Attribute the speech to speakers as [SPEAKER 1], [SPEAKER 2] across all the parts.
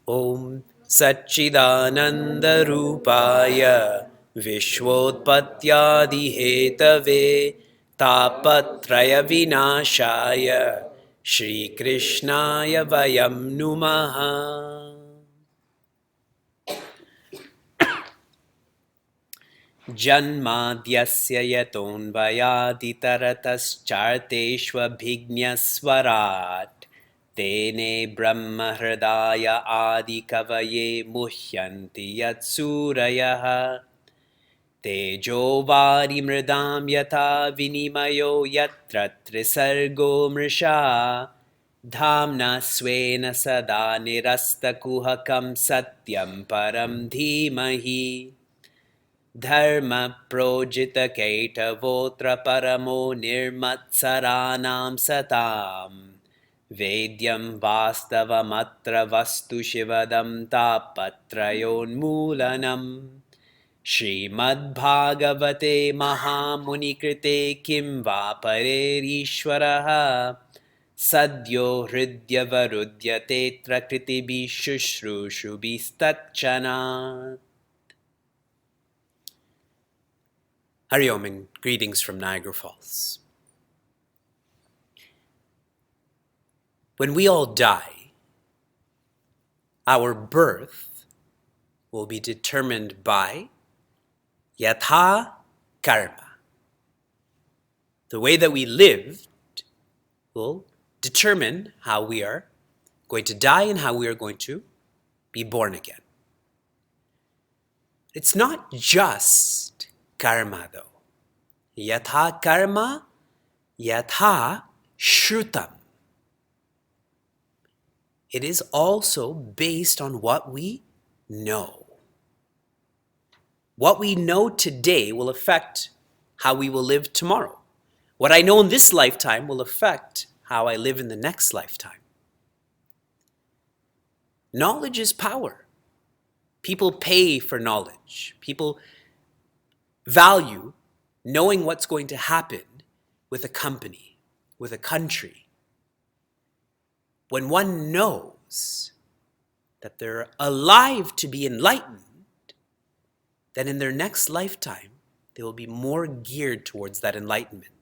[SPEAKER 1] Om Satchidananda-rupaya Vishwotpatyadi-hetave Tapatraya-vinashaya Shri Krishnaya Vayam Numaha. Janmadhyasya yatonvayaditaratascharteshvabhignaswarat Tene Brahma Hridaya Adi Kavaye Muhyanti Yatsurayaha Tejo Vari Mridam Yata Vinimayo Yatra Trisargo Mrisha Dhamna Swena Sada Nirasta Kuhakam Satyam Param Dhimahi Dharma Projita Ketavotra Paramo Nirmatsaranam Satam Vedyam Vastavamatra Vastu Shivadam Tapatrayonmulanam Srimad Bhagavate Mahamuni Kim Va Parerishwaraha Sadyo Hridyavarudya Tetra Kritibi Shushrushubhistatchanat. Hari Om and greetings from Niagara Falls. When we all die, our birth will be determined by yatha karma. The way that we lived will determine how we are going to die and how we are going to be born again. It's not just karma though. Yatha karma, yatha shrutam. It is also based on what we know. What we know today will affect how we will live tomorrow. What I know in this lifetime will affect how I live in the next lifetime. Knowledge is power. People pay for knowledge. People value knowing what's going to happen with a company, with a country. When one knows that they're alive to be enlightened, then in their next lifetime, they will be more geared towards that enlightenment.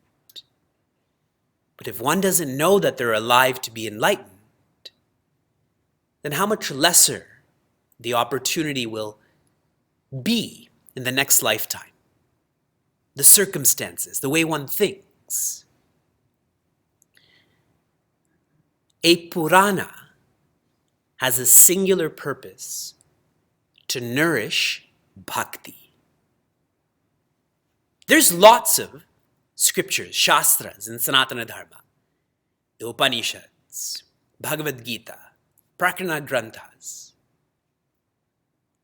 [SPEAKER 1] But if one doesn't know that they're alive to be enlightened, then how much lesser the opportunity will be in the next lifetime. The circumstances, the way one thinks. A Purana has a singular purpose to nourish bhakti. There's lots of scriptures, shastras in Sanatana Dharma, the Upanishads, Bhagavad Gita, Prakrana Granthas.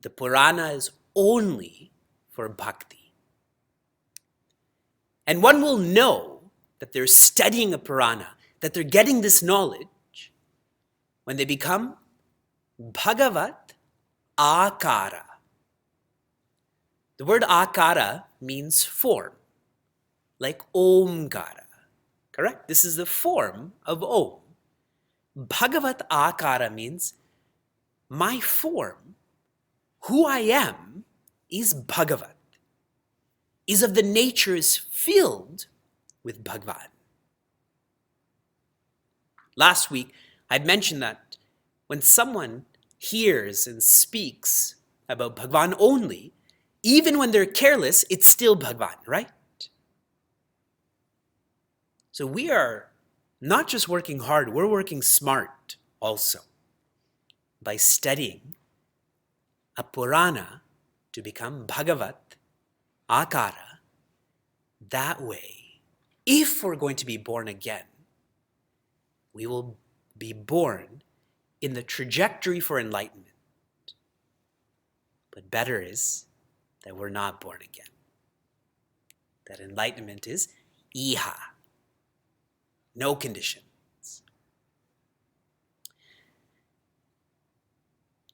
[SPEAKER 1] The Purana is only for bhakti. And one will know that they're studying a Purana, that they're getting this knowledge when they become Bhagavat Akara. The word Akara means form, like Omkara. Correct? This is the form of Om. Bhagavat Akara means my form, who I am, is Bhagavat, is of the nature, is filled with Bhagavan. Last week, I'd mentioned that when someone hears and speaks about Bhagavan only, even when they're careless, it's still Bhagavan, right? So we are not just working hard, we're working smart also. by studying a Purana to become Bhagavat Akara. That way, if we're going to be born again, we will be born in the trajectory for enlightenment. But better is that we're not born again. That enlightenment is iha, no conditions.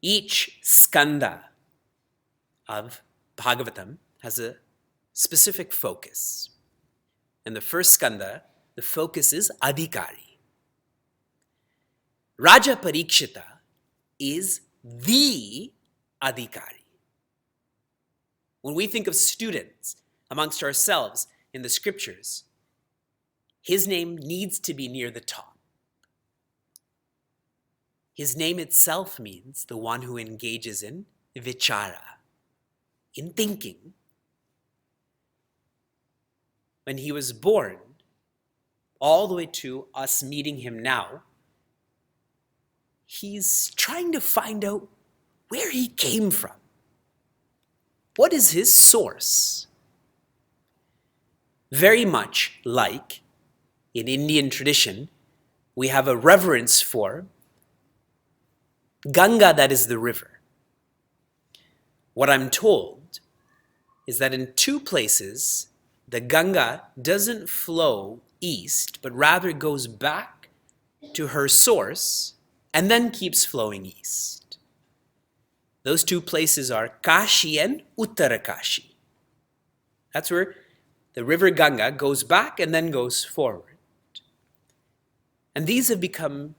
[SPEAKER 1] Each skanda of Bhagavatam has a specific focus. In the first skanda, the focus is adhikari. Raja Parikshita is the adhikari. When we think of students amongst ourselves in the scriptures, his name needs to be near the top. His name itself means the one who engages in vichara, in thinking. When he was born, all the way to us meeting him now, he's trying to find out where he came from. What is his source? Very much like in Indian tradition, we have a reverence for Ganga, that is the river. What I'm told is that in two places, the Ganga doesn't flow east, but rather goes back to her source and then keeps flowing east. Those two places are Kashi and Uttarakashi. That's where the river Ganga goes back and then goes forward. And these have become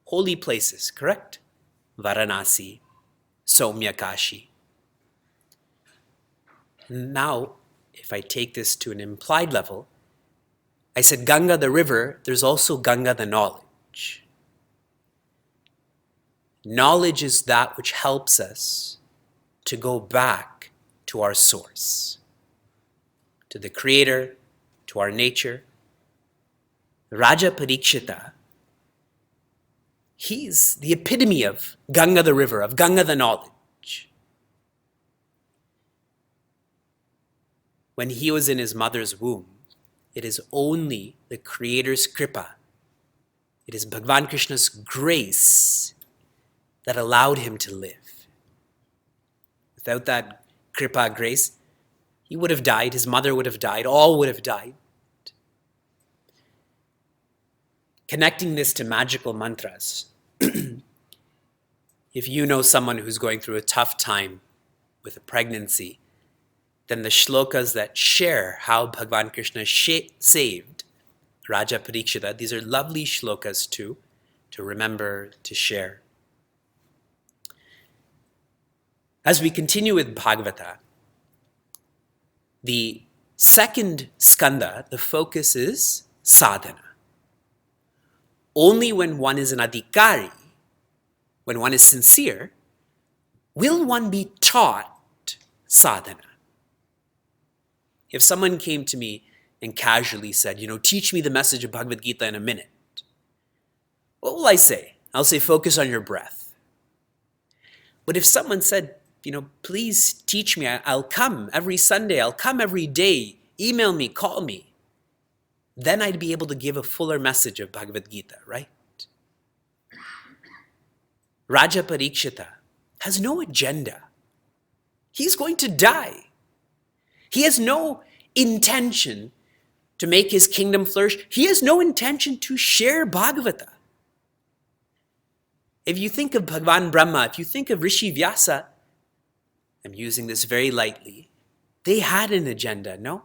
[SPEAKER 1] holy places, correct? Varanasi, Soumya-Kashi. Now, if I take this to an implied level, I said Ganga the river, there's also Ganga the knowledge. Knowledge is that which helps us to go back to our source, to the Creator, to our nature. Raja Parikshita, he's the epitome of Ganga the river, of Ganga the knowledge. When he was in his mother's womb, it is only the Creator's kripa, it is Bhagavan Krishna's grace that allowed him to live. Without that kripa grace, he would have died, his mother would have died, all would have died. Connecting this to magical mantras, if you know someone who's going through a tough time with a pregnancy, then the shlokas that share how Bhagavan Krishna saved Raja Parikshita, these are lovely shlokas to remember, to share. As we continue with Bhagavata, the second skanda, the focus is sadhana. Only when one is an adhikari, when one is sincere, will one be taught sadhana. If someone came to me and casually said, teach me the message of Bhagavad Gita in a minute, what will I say? I'll say, focus on your breath. But if someone said, please teach me, I'll come every Sunday, I'll come every day, email me, call me, then I'd be able to give a fuller message of Bhagavad Gita, right? Raja Parikshita has no agenda. He's going to die. He has no intention to make his kingdom flourish. He has no intention to share Bhagavata. If you think of Bhagavan Brahma, if you think of Rishi Vyasa, I'm using this very lightly, they had an agenda, no?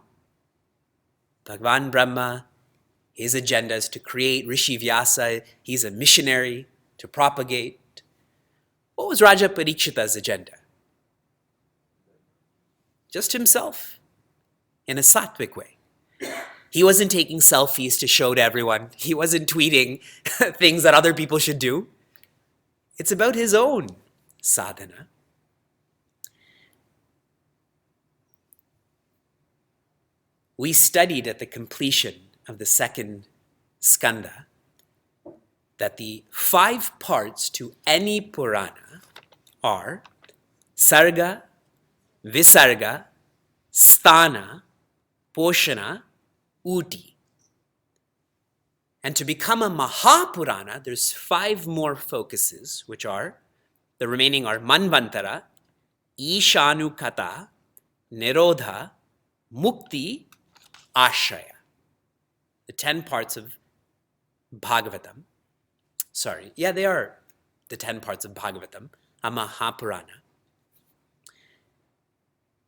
[SPEAKER 1] Bhagavan Brahma, his agenda is to create. Rishi Vyasa, he's a missionary to propagate. What was Raja Parikshita's agenda? Just himself, in a sattvic way. He wasn't taking selfies to show to everyone. He wasn't tweeting things that other people should do. It's about his own sadhana. We studied at the completion of the second skanda that the 5 parts to any Purana are Sarga, Visarga, Sthana, Poshana, Uti. And to become a Mahapurana, there's 5 more focuses, which are, the remaining are Manvantara, Ishanukata, Nirodha, Mukti, Ashraya. The 10 parts of Bhagavatam. They are the 10 parts of Bhagavatam, a Mahapurana.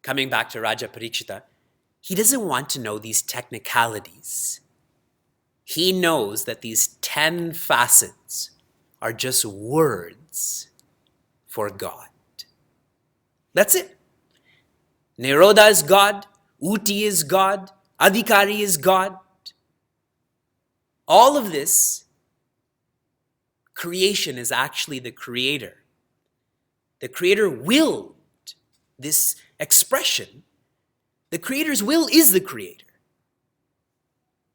[SPEAKER 1] Coming back to Raja Parikshita, he doesn't want to know these technicalities. He knows that these 10 facets are just words for God. That's it. Nirodha is God, Uti is God, Adhikari is God. All of this creation is actually the Creator. The Creator willed this expression. The Creator's will is the Creator.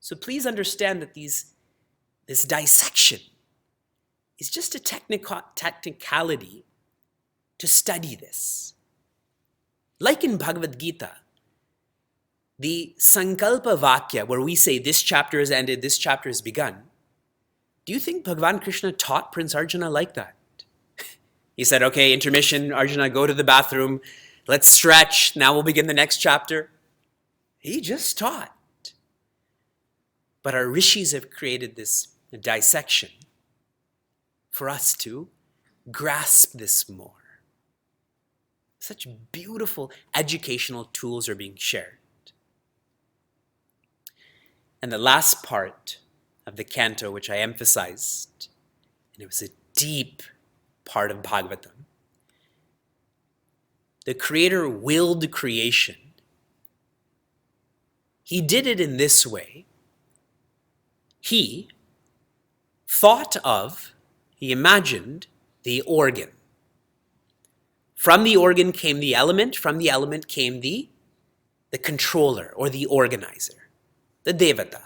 [SPEAKER 1] So please understand that this dissection is just a technicality to study this. Like in Bhagavad Gita, the Sankalpa Vakya, where we say this chapter has ended, this chapter has begun, do you think Bhagavan Krishna taught Prince Arjuna like that? He said, okay, intermission, Arjuna, go to the bathroom, let's stretch, now we'll begin the next chapter. He just taught. But our rishis have created this dissection for us to grasp this more. Such beautiful educational tools are being shared. And the last part of the canto, which I emphasized, and it was a deep part of Bhagavatam, the Creator willed creation. He did it in this way. He imagined the organ. From the organ came the element, from the element came the controller or the organizer, the Devata.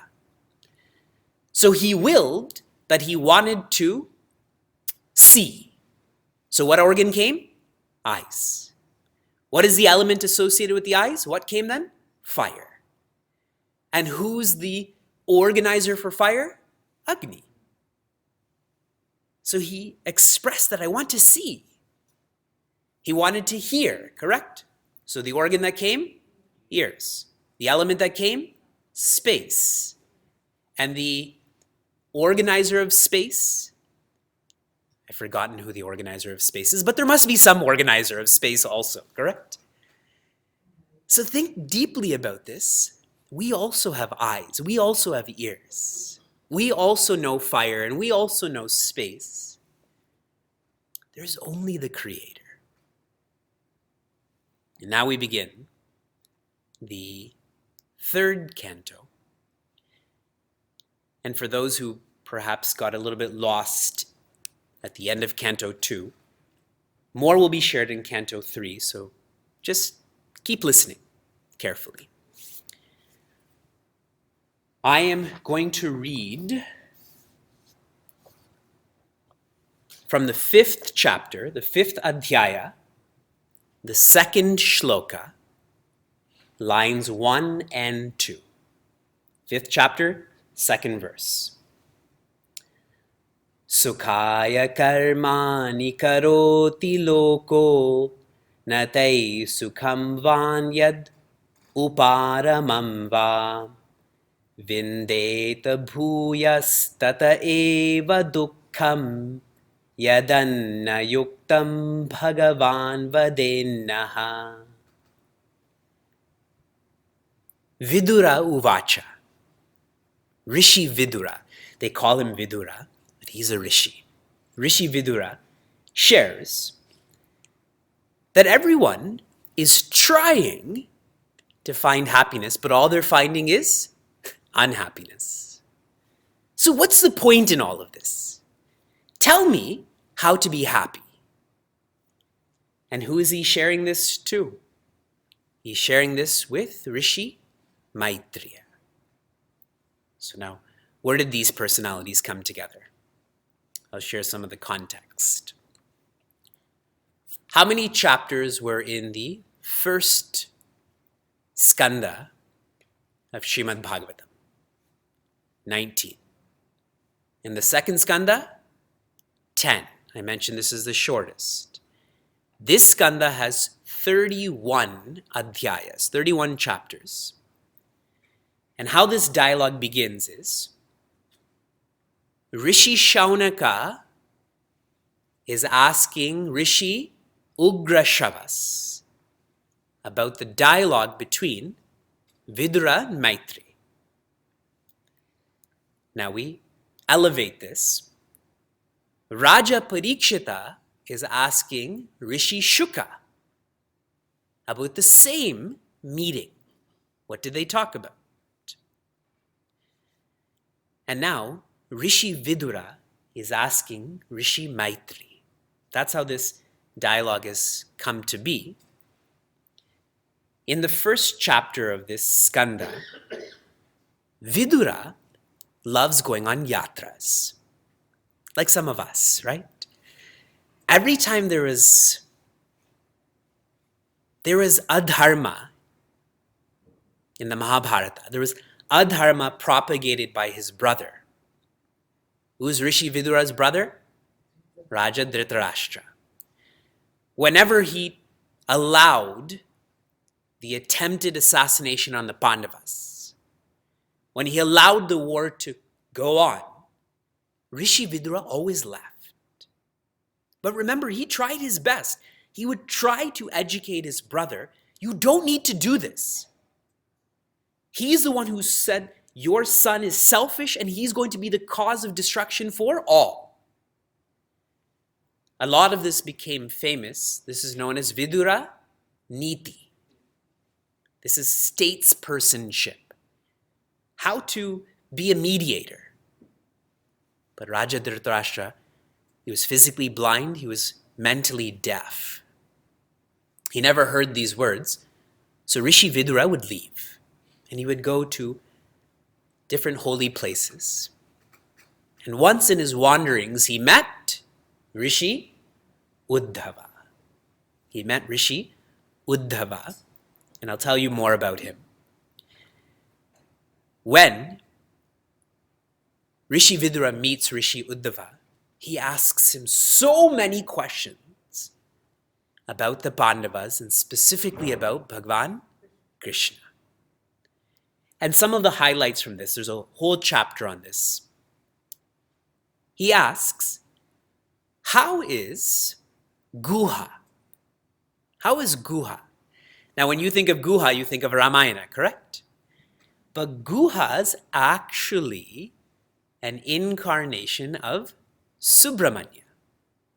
[SPEAKER 1] So he willed that he wanted to see. So what organ came? Eyes. What is the element associated with the eyes? What came then? Fire. And who's the organizer for fire? Agni. So he expressed that I want to see. He wanted to hear, correct? So the organ that came? Ears. The element that came? Space. And the organizer of space? I've forgotten who the organizer of space is, but there must be some organizer of space also, correct? So think deeply about this. We also have eyes. We also have ears. We also know fire, and we also know space. There's only the Creator. And now we begin the 3rd canto. And for those who perhaps got a little bit lost at the end of canto 2, more will be shared in canto 3, so just keep listening carefully. I am going to read from the 5th chapter, the 5th adhyaya, the 2nd shloka, lines 1 and 2. 5th chapter, 2nd verse. Sukhaya karmani karoti loko natai sukham vanyad uparamam va vindeta bhuyastata eva dukkham yadanna yuktam bhagavan vadennaha. Vidura uvacha. Rishi Vidura. They call him Vidura, but he's a Rishi. Rishi Vidura shares that everyone is trying to find happiness, but all they're finding is unhappiness. So what's the point in all of this? Tell me how to be happy. And who is he sharing this to? He's sharing this with Rishi Maitreya. So now, where did these personalities come together? I'll share some of the context. How many chapters were in the first skanda of Srimad Bhagavatam? 19. In the second skanda, 10. I mentioned this is the shortest. This skanda has 31 adhyayas, 31 chapters. And how this dialogue begins is, Rishi Shaunaka is asking Rishi Ugrashavas about the dialogue between Vidura and Maitreya. Now we elevate this. Raja Parikshita is asking Rishi Shuka about the same meeting. What did they talk about? And now Rishi Vidura is asking Rishi Maitreya. That's how this dialogue has come to be. In the first chapter of this skanda, Vidura loves going on yatras, like some of us, right? Every time there is adharma in the Mahabharata, there was adharma propagated by his brother. Who's Rishi Vidura's brother? Raja Dhritarashtra. Whenever he allowed the attempted assassination on the Pandavas, when he allowed the war to go on, Rishi Vidura always left. But remember, he tried his best. He would try to educate his brother. You don't need to do this. He's the one who said your son is selfish and he's going to be the cause of destruction for all. A lot of this became famous. This is known as Vidura Niti. This is statespersonship. How to be a mediator. But Raja Dhritarashtra, he was physically blind, he was mentally deaf. He never heard these words. So Rishi Vidura would leave and he would go to different holy places. And once in his wanderings, he met Rishi Uddhava. He met Rishi Uddhava, and I'll tell you more about him. When Rishi Vidura meets Rishi Uddhava, he asks him so many questions about the Pandavas and specifically about Bhagavan Krishna. And some of the highlights from this, there's a whole chapter on this. He asks, how is Guha? How is Guha? Now, when you think of Guha, you think of Ramayana, correct? But Guha's actually an incarnation of Subramanya.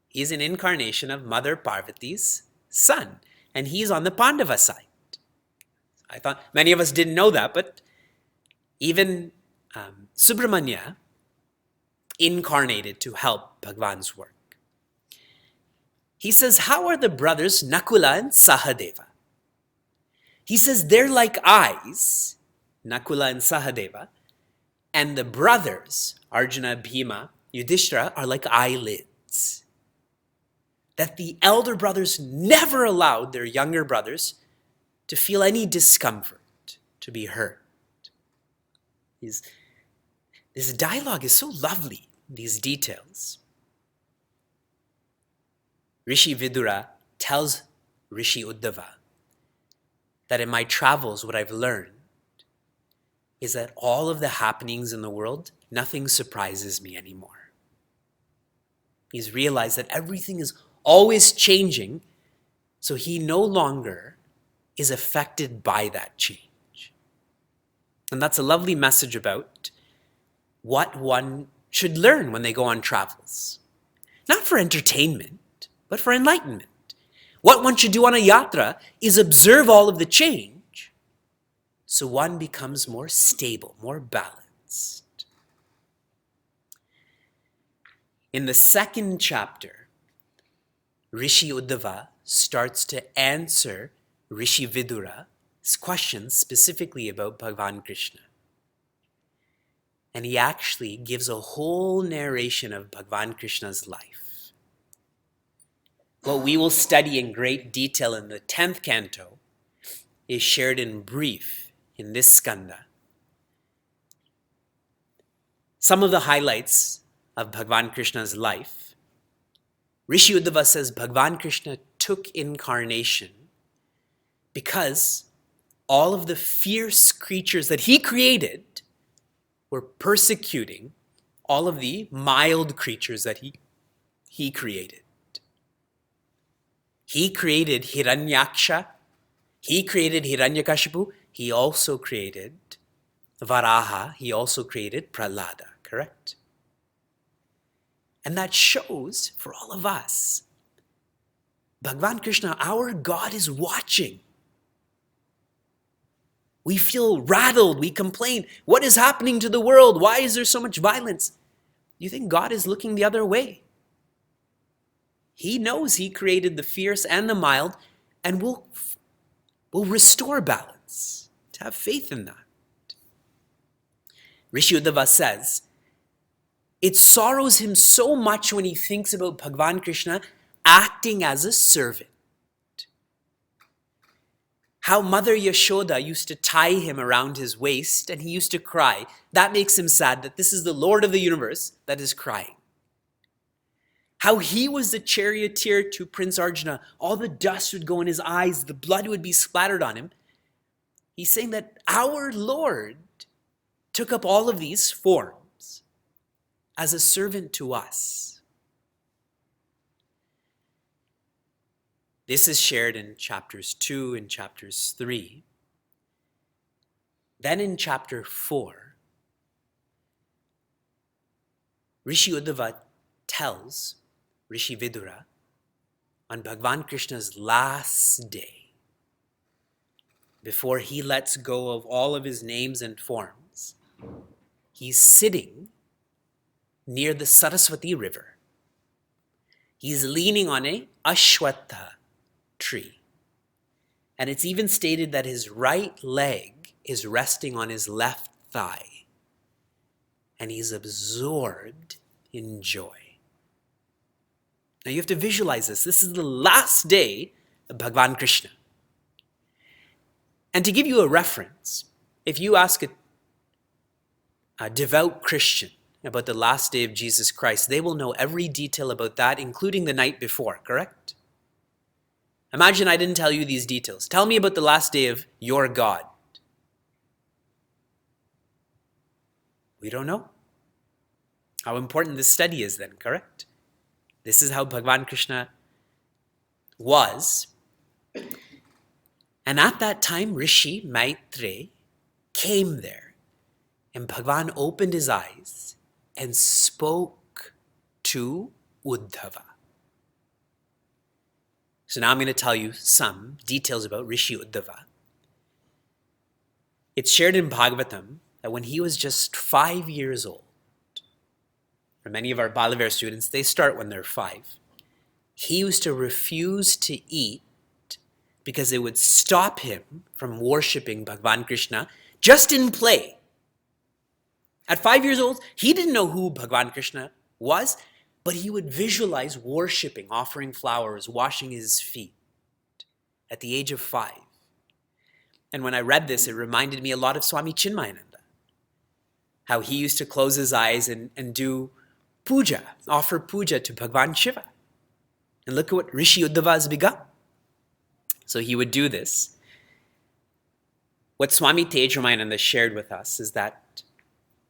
[SPEAKER 1] He's an incarnation of Mother Parvati's son, and he's on the Pandava side. I thought many of us didn't know that, but even Subramanya incarnated to help Bhagavan's work. He says, how are the brothers Nakula and Sahadeva? He says, they're like eyes, Nakula and Sahadeva, and the brothers, Arjuna, Bhima, Yudhishthira, are like eyelids. That the elder brothers never allowed their younger brothers to feel any discomfort, to be hurt. This dialogue is so lovely, these details. Rishi Vidura tells Rishi Uddhava that in my travels, what I've learned is that all of the happenings in the world, nothing surprises me anymore. He's realized that everything is always changing, so he no longer is affected by that change. And that's a lovely message about what one should learn when they go on travels. Not for entertainment, but for enlightenment. What one should do on a yatra is observe all of the change, so one becomes more stable, more balanced. In the second chapter, Rishi Uddhava starts to answer Rishi Vidura's questions specifically about Bhagavan Krishna. and he actually gives a whole narration of Bhagavan Krishna's life. What we will study in great detail in the 10th canto is shared in brief in this skanda. Some of the highlights of Bhagavan Krishna's life. Rishi Uddhava says Bhagavan Krishna took incarnation because all of the fierce creatures that he created were persecuting all of the mild creatures that he created. He created Hiranyaksha, he created Hiranyakashipu, he also created Varaha, he also created Prahlada, correct? And that shows for all of us, Bhagavan Krishna, our God, is watching. We feel rattled, we complain. What is happening to the world? Why is there so much violence? You think God is looking the other way? He knows he created the fierce and the mild and will restore balance. To have faith in that. Rishi Uddhava says, it sorrows him so much when he thinks about Bhagavan Krishna acting as a servant. How Mother Yashoda used to tie him around his waist and he used to cry. That makes him sad that this is the Lord of the universe that is crying. How he was the charioteer to Prince Arjuna. All the dust would go in his eyes. The blood would be splattered on him. He's saying that our Lord took up all of these forms as a servant to us. This is shared in chapters 2 and chapters 3. Then in chapter 4, Rishi Uddhava tells Rishi Vidura on Bhagavan Krishna's last day, before he lets go of all of his names and forms, he's sitting near the Saraswati river. He's leaning on a Ashwatha tree. And it's even stated that his right leg is resting on his left thigh. And he's absorbed in joy. Now you have to visualize this. This is the last day of Bhagavan Krishna. And to give you a reference, if you ask a devout Christian about the last day of Jesus Christ, they will know every detail about that, including the night before, correct? Imagine I didn't tell you these details. Tell me about the last day of your God. We don't know. How important this study is then, correct? This is how Bhagavan Krishna was. And at that time, Rishi Maitreya came there. And Bhagavan opened his eyes and spoke to Uddhava. So now I'm going to tell you some details about Rishi Uddhava. It's shared in Bhagavatam that when he was just 5 years old, for many of our Balavar students, they start when they're 5. He used to refuse to eat because it would stop him from worshipping Bhagavan Krishna just in play. At 5 years old, he didn't know who Bhagavan Krishna was, but he would visualize worshipping, offering flowers, washing his feet at the age of 5. And when I read this, it reminded me a lot of Swami Chinmaya, how he used to close his eyes and do puja, offer puja to Bhagavan Shiva. And look at what Rishi Uddhava has begun. So he would do this. What Swami Tejramananda shared with us is that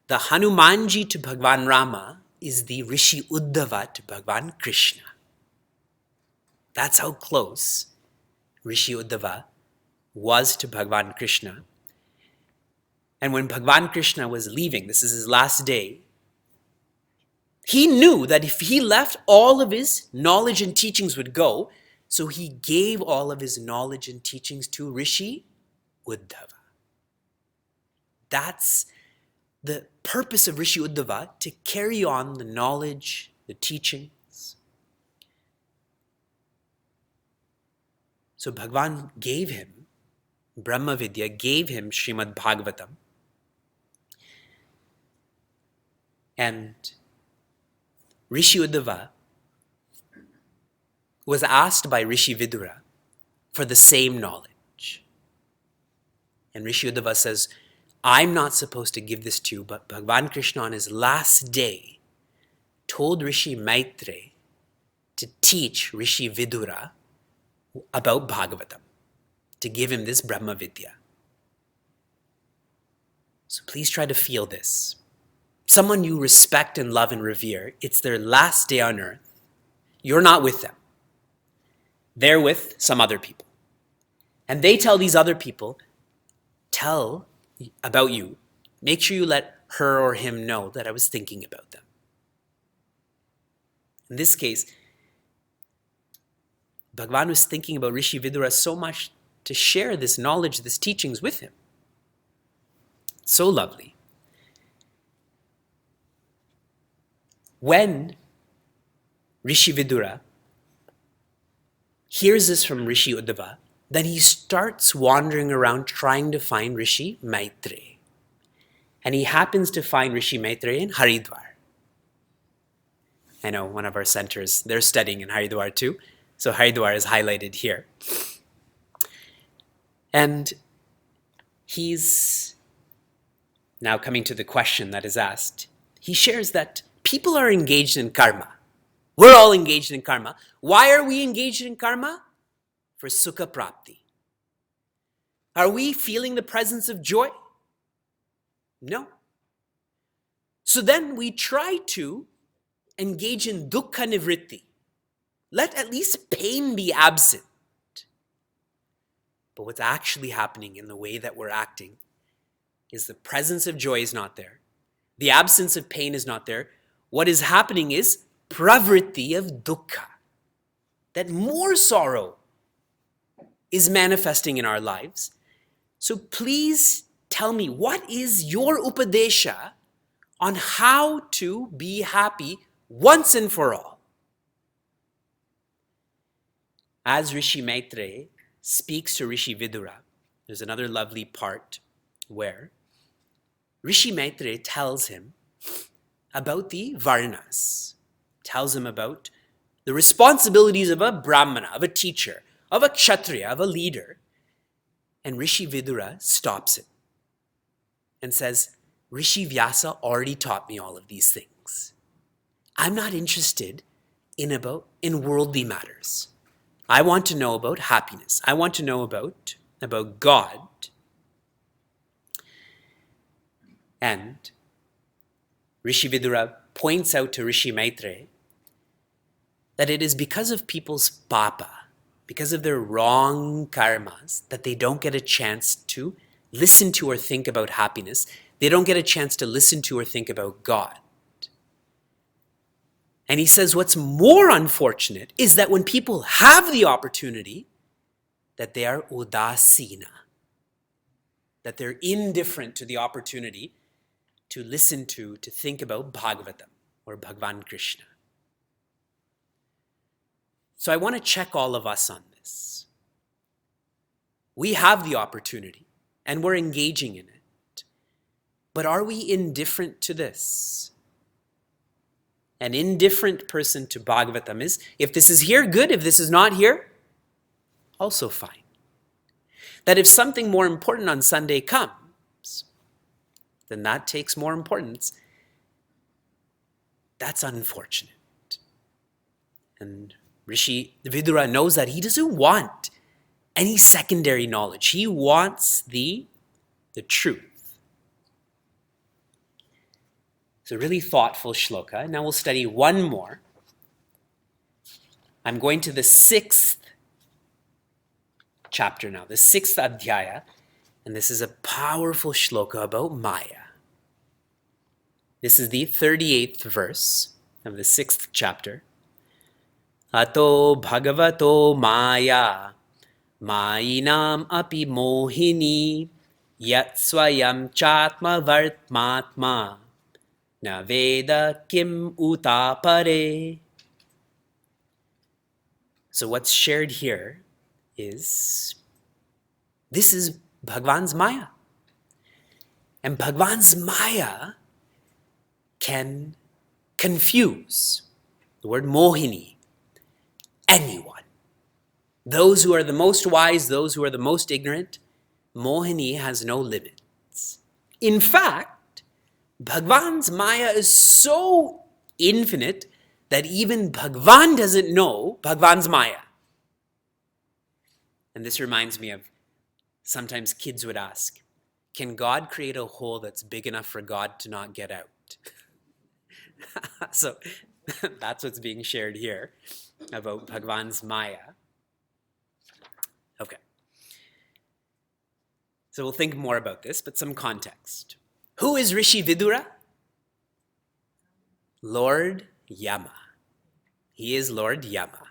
[SPEAKER 1] the Hanumanji to Bhagavan Rama is the Rishi Uddhava to Bhagavan Krishna. That's how close Rishi Uddhava was to Bhagavan Krishna. And when Bhagavan Krishna was leaving, this is his last day, he knew that if he left, all of his knowledge and teachings would go. So he gave all of his knowledge and teachings to Rishi Uddhava. That's the purpose of Rishi Uddhava, to carry on the knowledge, the teachings. So Bhagavan gave him, Brahma Vidya gave him Srimad Bhagavatam. And Rishi Uddhava was asked by Rishi Vidura for the same knowledge. And Rishi Uddhava says, I'm not supposed to give this to you, but Bhagavan Krishna on his last day told Rishi Maitreya to teach Rishi Vidura about Bhagavatam, to give him this Brahma Vidya. So please try to feel this. Someone you respect and love and revere, it's their last day on earth. You're not with them. They're with some other people. And they tell these other people, tell about you. Make sure you let her or him know that I was thinking about them. In this case, Bhagavan was thinking about Rishi Vidura so much to share this knowledge, this teachings with him. So lovely. When Rishi Vidura hears this from Rishi Uddhava, then he starts wandering around trying to find Rishi Maitreya. And he happens to find Rishi Maitreya in Haridwar. I know one of our centers, they're studying in Haridwar too. So Haridwar is highlighted here. And he's now coming to the question that is asked. He shares that people are engaged in karma. We're all engaged in karma. Why are we engaged in karma? For sukha prapti. Are we feeling the presence of joy? No. So then we try to engage in dukkha nivritti. Let at least pain be absent. But what's actually happening in the way that we're acting is the presence of joy is not there. The absence of pain is not there. What is happening is pravritti of dukkha. That more sorrow is manifesting in our lives. So please tell me, what is your upadesha on how to be happy once and for all? As Rishi Maitreya speaks to Rishi Vidura, there's another lovely part where Rishi Maitreya tells him about the varnas, tells him about the responsibilities of a brahmana, of a teacher, of a kshatriya, of a leader. And Rishi Vidura stops it and says, Rishi Vyasa already taught me all of these things. I'm not interested in worldly matters. I want to know about happiness. I want to know about God. And Rishi Vidura points out to Rishi Maitreya that it is because of people's papa, because of their wrong karmas, that they don't get a chance to listen to or think about happiness. They don't get a chance to listen to or think about God. And he says what's more unfortunate is that when people have the opportunity, that they are udasina, that they're indifferent to the opportunity to listen to think about Bhagavatam or Bhagavan Krishna. So I want to check all of us on this. We have the opportunity and we're engaging in it. But are we indifferent to this? An indifferent person to Bhagavatam is, if this is here, good. If this is not here, also fine. That if something more important on Sunday comes, then that takes more importance. That's unfortunate. And Rishi Vidura knows that he doesn't want any secondary knowledge. He wants the truth. It's a really thoughtful shloka. Now we'll study one more. I'm going to the 6th chapter now, the 6th adhyaya, and this is a powerful shloka about Maya. This is the 38th verse of the 6th chapter. Ato Bhagavato Maya, Mayinam api mohini, yat swayam chatma vartmatma, na veda kim utapare. So what's shared here is, this is Bhagavan's Maya. And Bhagavan's Maya can confuse, the word mohini, anyone. Those who are the most wise, those who are the most ignorant, mohini has no limits. In fact, Bhagavan's Maya is so infinite that even Bhagavan doesn't know Bhagavan's Maya. And this reminds me of sometimes kids would ask, can God create a hole that's big enough for God to not get out? So that's what's being shared here about Bhagavan's Maya. Okay. So we'll think more about this, but some context. Who is Rishi Vidura? Lord Yama. He is Lord Yama.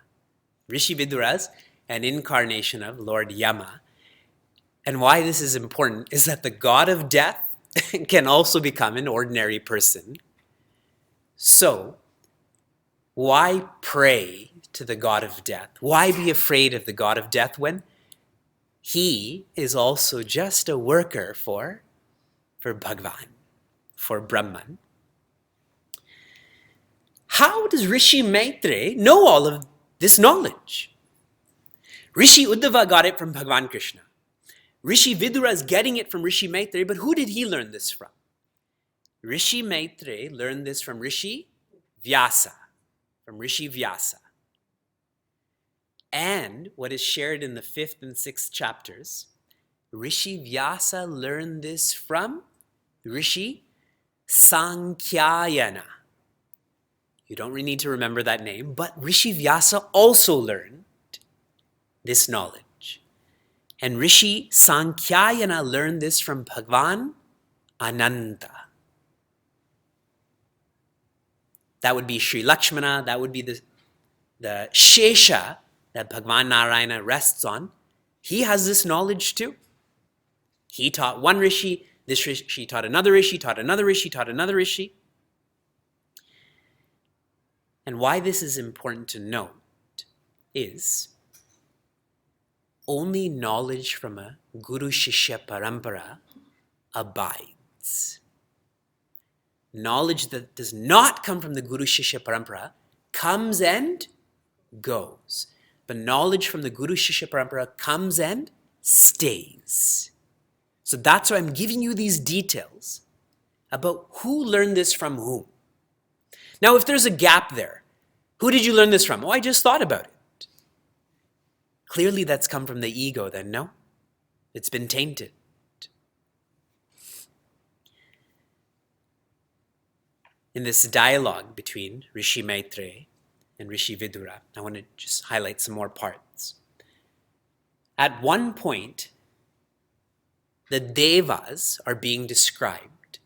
[SPEAKER 1] Rishi Vidura is an incarnation of Lord Yama. And why this is important is that the god of death can also become an ordinary person. So, why pray to the god of death? Why be afraid of the god of death when he is also just a worker for Bhagavan, for Brahman? How does Rishi Maitreya know all of this knowledge? Rishi Uddhava got it from Bhagavan Krishna. Rishi Vidura is getting it from Rishi Maitreya, but who did he learn this from? Rishi Maitreya learned this from Rishi Vyasa, And what is shared in the 5th and 6th chapters, Rishi Vyasa learned this from Rishi Sankyayana. You don't really need to remember that name, but Rishi Vyasa also learned this knowledge. And Rishi Sankyayana learned this from Bhagavan Ananta. That would be Sri Lakshmana, that would be the Shesha that Bhagavan Narayana rests on. He has this knowledge too. He taught one Rishi, this Rishi taught another Rishi, taught another Rishi, taught another Rishi. And why this is important to note is only knowledge from a Guru Shishya Parampara abides. Knowledge that does not come from the Guru Shishya Parampara comes and goes. But knowledge from the Guru Shishya Parampara comes and stays. So that's why I'm giving you these details about who learned this from whom. Now, if there's a gap there, who did you learn this from? Oh, I just thought about it. Clearly that's come from the ego then, no? It's been tainted. In this dialogue between Rishi Maitreya and Rishi Vidura, I want to just highlight some more parts. At one point, the Devas are being described,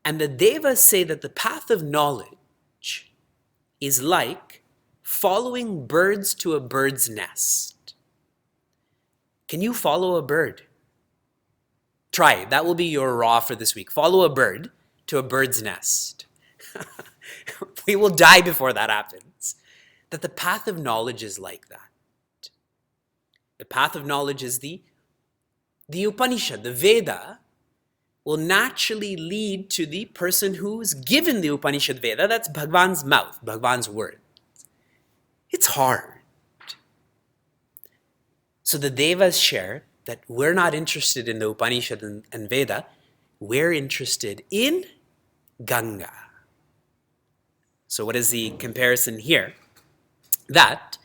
[SPEAKER 1] and the Devas say that the path of knowledge is like following birds to a bird's nest. Can you follow a bird? Try it. That will be your raw for this week. Follow a bird to a bird's nest. We will die before that happens. That the path of knowledge is like that. The path of knowledge is the Upanishad, the Veda, will naturally lead to the person who's given the Upanishad Veda. That's Bhagavan's mouth, Bhagavan's word. It's hard. So the Devas share that we're not interested in the Upanishad and Veda. We're interested in Ganga. So what is the comparison here? That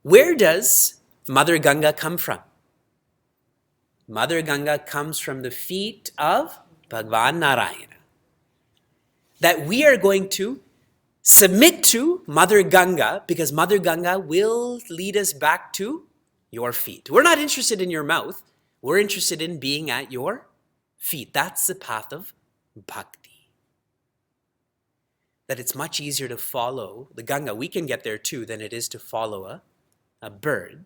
[SPEAKER 1] where does Mother Ganga come from? Mother Ganga comes from the feet of Bhagavan Narayana. That we are going to submit to Mother Ganga because Mother Ganga will lead us back to your feet. We're not interested in your mouth. We're interested in being at your feet. That's the path of bhakti. That it's much easier to follow the Ganga. We can get there too than it is to follow a bird.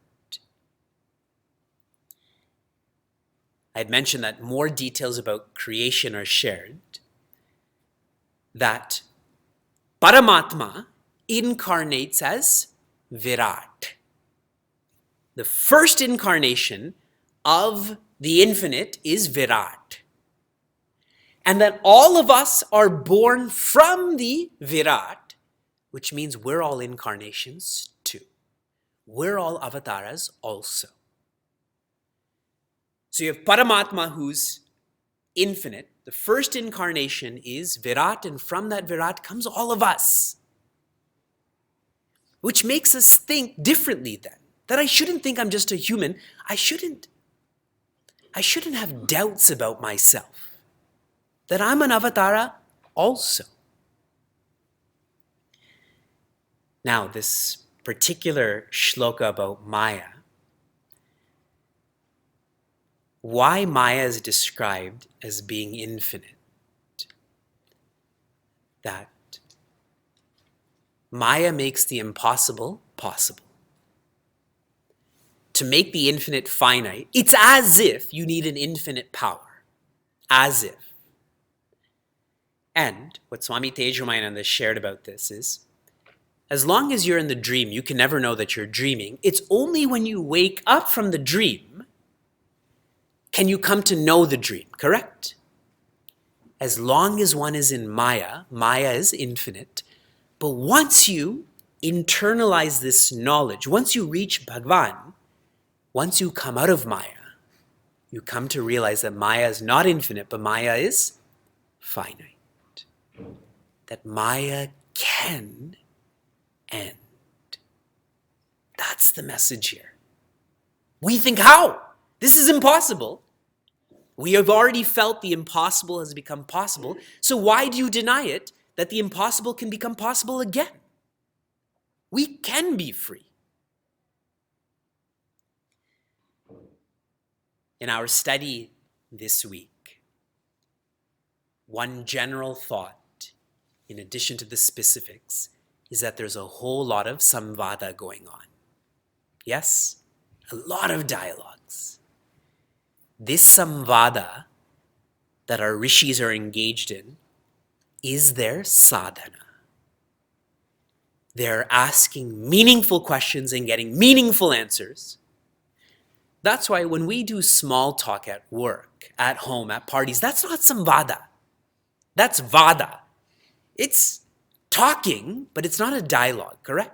[SPEAKER 1] I had mentioned that more details about creation are shared. That Paramatma incarnates as Virat. The first incarnation of the infinite is Virat. and that all of us are born from the Virat, which means we're all incarnations too. We're all avatars also. So you have Paramatma, who's infinite. The first incarnation is Virat, and from that Virat comes all of us. Which makes us think differently then. That I shouldn't think I'm just a human. I shouldn't have doubts about myself. That I'm an avatara also. Now, this particular shloka about Maya, why Maya is described as being infinite. That Maya makes the impossible possible. To make the infinite finite, it's as if you need an infinite power. As if. And what Swami Tejomayananda shared about this is, as long as you're in the dream, you can never know that you're dreaming. It's only when you wake up from the dream can you come to know the dream, correct? As long as one is in Maya, Maya is infinite. But once you internalize this knowledge, once you reach Bhagavan, once you come out of Maya, you come to realize that Maya is not infinite, but Maya is finite. That Maya can end. That's the message here. We think, how? This is impossible. We have already felt the impossible has become possible. So why do you deny it, that the impossible can become possible again? We can be free. In our study this week, one general thought, in addition to the specifics, is that there's a whole lot of samvada going on. Yes? A lot of dialogues. This samvada that our rishis are engaged in is their sadhana. They're asking meaningful questions and getting meaningful answers. That's why when we do small talk at work, at home, at parties, that's not samvada. That's vada. It's talking, but it's not a dialogue, correct?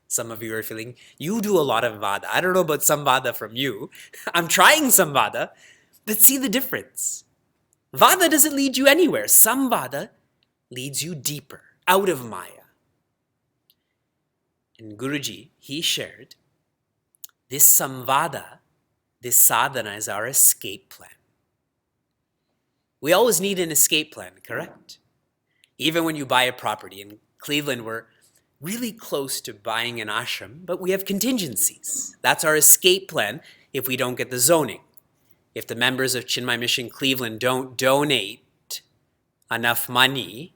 [SPEAKER 1] Some of you are feeling, you do a lot of vada. I don't know about samvada from you. I'm trying samvada, but see the difference. Vada doesn't lead you anywhere. Samvada leads you deeper, out of Maya. And Guruji, he shared, this samvada, this sadhana is our escape plan. We always need an escape plan, correct? Even when you buy a property. In Cleveland, we're really close to buying an ashram, but we have contingencies. That's our escape plan if we don't get the zoning. If the members of Chinmaya Mission Cleveland don't donate enough money,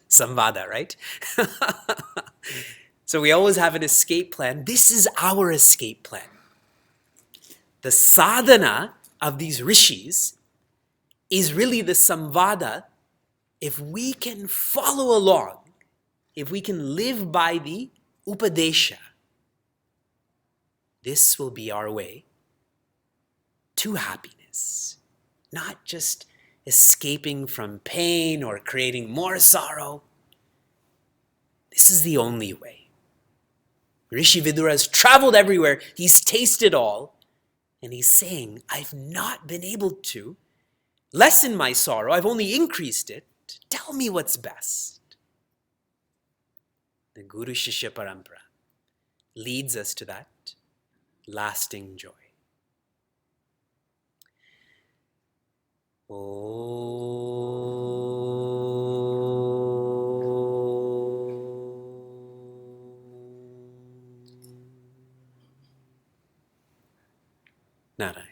[SPEAKER 1] samvada, right? So we always have an escape plan. This is our escape plan. The sadhana of these rishis is really the samvada. If we can follow along, if we can live by the upadesha, this will be our way to happiness. Not just escaping from pain or creating more sorrow. This is the only way. Rishi Vidura has traveled everywhere. He's tasted all. And he's saying, I've not been able to lessen my sorrow. I've only increased it. Tell me what's best. The Guru Shishya Parampara leads us to that lasting joy. Narayan.